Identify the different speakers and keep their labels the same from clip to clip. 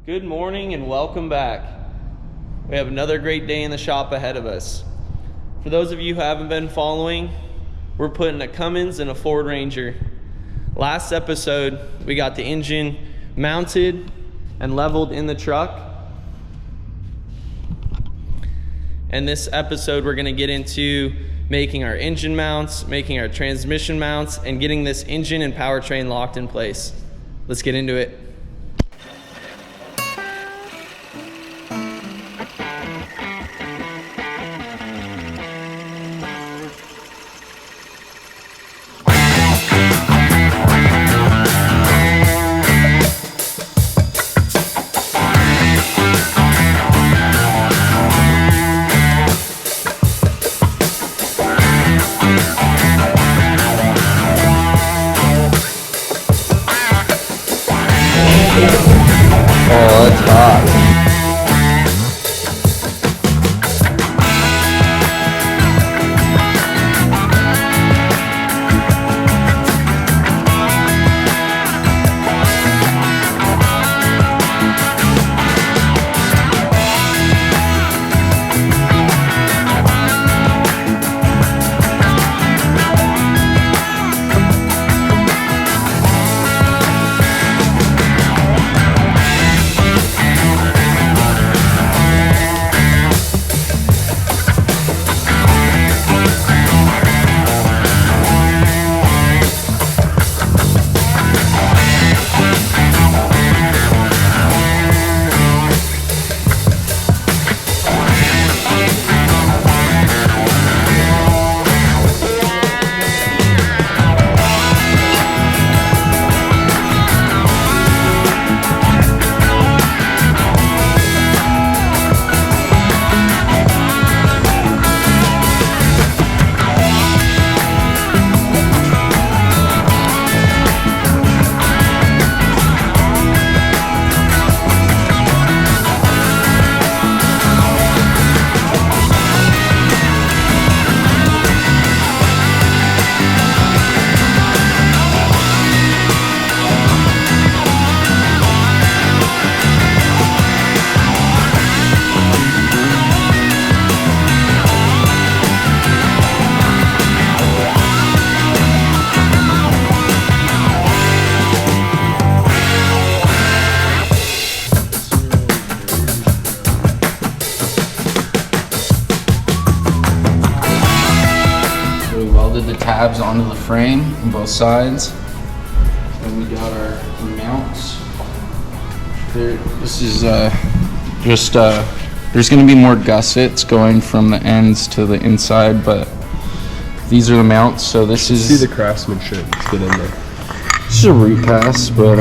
Speaker 1: Good morning and welcome back. We have another great day in the shop ahead of us. For those of you who haven't been following, we're putting a Cummins and a Ford Ranger. Last episode, we got the engine mounted and leveled in the truck. And this episode, we're gonna get into making our engine mounts, making our transmission mounts, and getting this engine and powertrain locked in place. Let's get into it.
Speaker 2: Oh, that's hot. The tabs onto the frame on both sides, and we got our mounts there. This is just there's going to be more gussets going from the ends to the inside, but these are the mounts. So this is,
Speaker 3: see the craftsmanship. Let's get in there.
Speaker 2: This is a root pass, but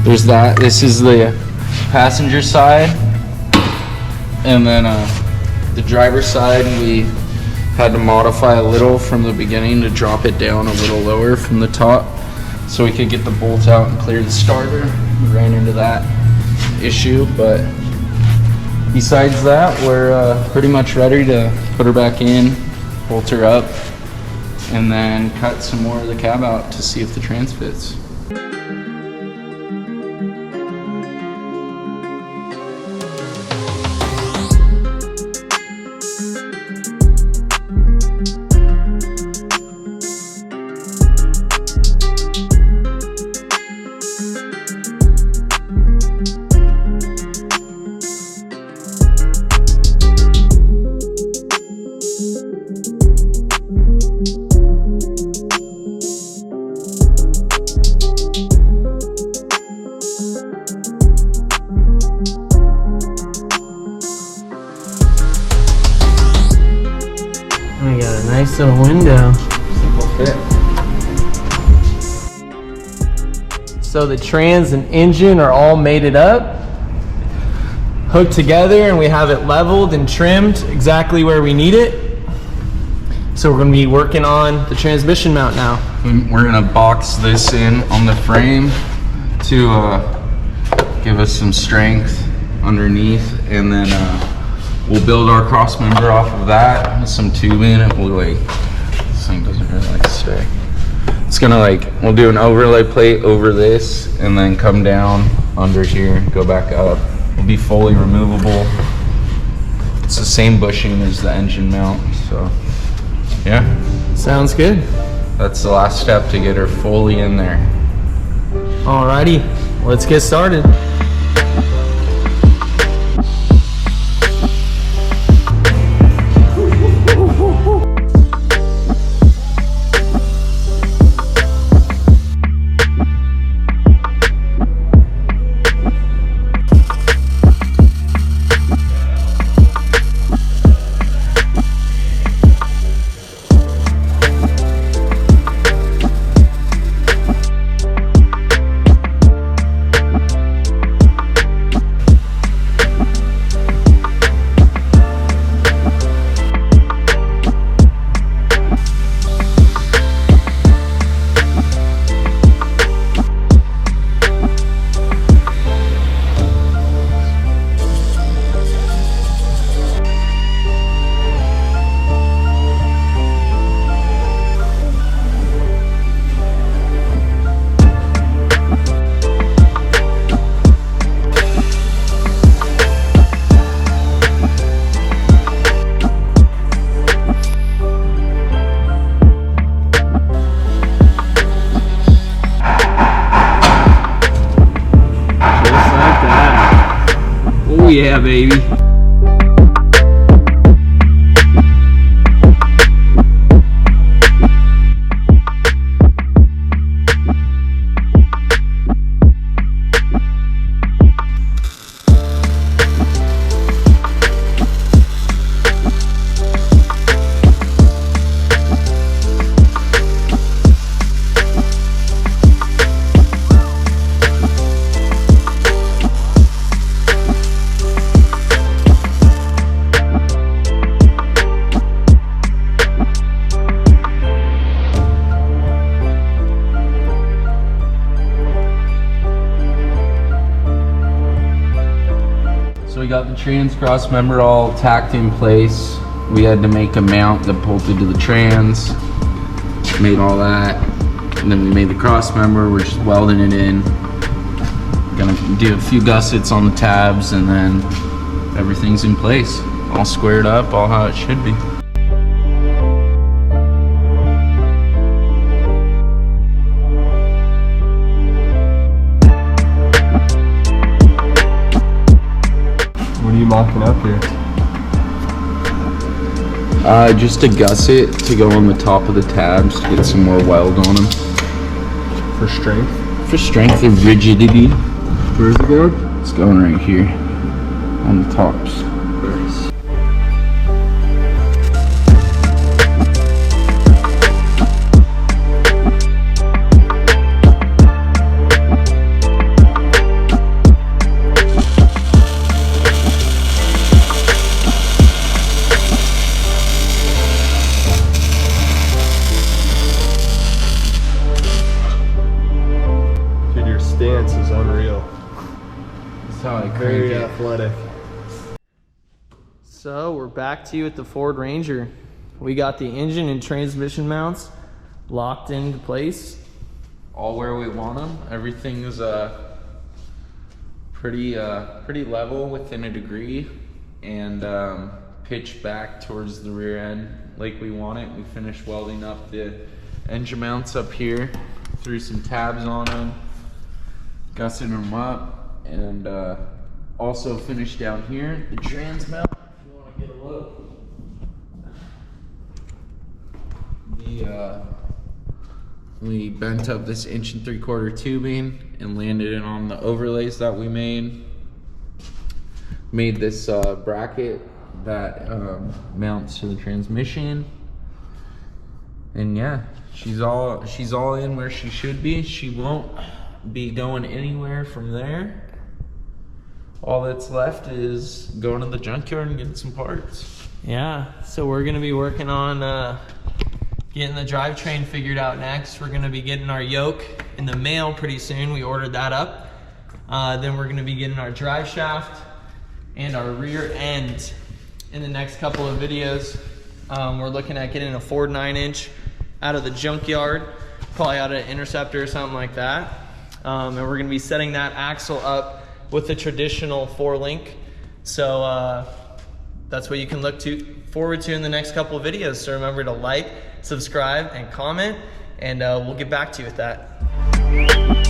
Speaker 2: there's that. This is the passenger side, and then the driver's side we had to modify a little from the beginning to drop it down a little lower from the top so we could get the bolt out and clear the starter. We ran into that issue, but besides that, we're pretty much ready to put her back in, bolt her up, and then cut some more of the cab out to see if the trans fits.
Speaker 1: We got a nice little window.
Speaker 2: Simple fit.
Speaker 1: So the trans and engine are all mated up, hooked together, and we have it leveled and trimmed exactly where we need it. So we're going to be working on the transmission mount now.
Speaker 2: We're going to box this in on the frame to give us some strength underneath, and then we'll build our cross member off of that with some tubing. It will like, this thing doesn't really like to stay. It's gonna like, we'll do an overlay plate over this and then come down under here, go back up. It'll be fully removable. It's the same bushing as the engine mount, so yeah.
Speaker 1: Sounds good.
Speaker 2: That's the last step to get her fully in there.
Speaker 1: Alrighty, let's get started. Oh yeah, baby.
Speaker 2: So we got the trans cross member all tacked in place. We had to make a mount that bolted to the trans. Made all that. And then we made the cross member. We're just welding it in. Gonna do a few gussets on the tabs and then everything's in place. All squared up, all how it should be.
Speaker 3: What are you mocking up here?
Speaker 2: Just a gusset to go on the top of the tabs to get some more weld on them.
Speaker 3: For strength?
Speaker 2: For strength and rigidity. Where's it going? It's going right here on the tops.
Speaker 3: Stance is unreal.
Speaker 2: That's how I crank
Speaker 3: Very
Speaker 2: it.
Speaker 3: athletic.
Speaker 1: So we're back to you at the Ford Ranger. We got the engine and transmission mounts locked into place.
Speaker 2: All where we want them. Everything is pretty level within a degree, and pitched back towards the rear end like we want it. We finished welding up the engine mounts up here, threw some tabs on them, gusseted them up, and also finished down here the trans mount. If you want to get a look, we bent up this 1 3/4 tubing and landed it on the overlays that we made. Made this bracket that mounts to the transmission, and yeah, she's all in where she should be. She won't be going anywhere from there. All that's left is going to the junkyard and getting some parts.
Speaker 1: Yeah, so we're gonna be working on getting the drivetrain figured out next. We're gonna be getting our yoke in the mail pretty soon. We ordered that up. Then we're gonna be getting our drive shaft and our rear end in the next couple of videos. We're looking at getting a Ford 9-inch out of the junkyard, probably out of an Interceptor or something like that. and we're gonna be setting that axle up with the traditional 4-link. So that's what you can look forward to in the next couple of videos. So remember to like, subscribe, and comment, and we'll get back to you with that.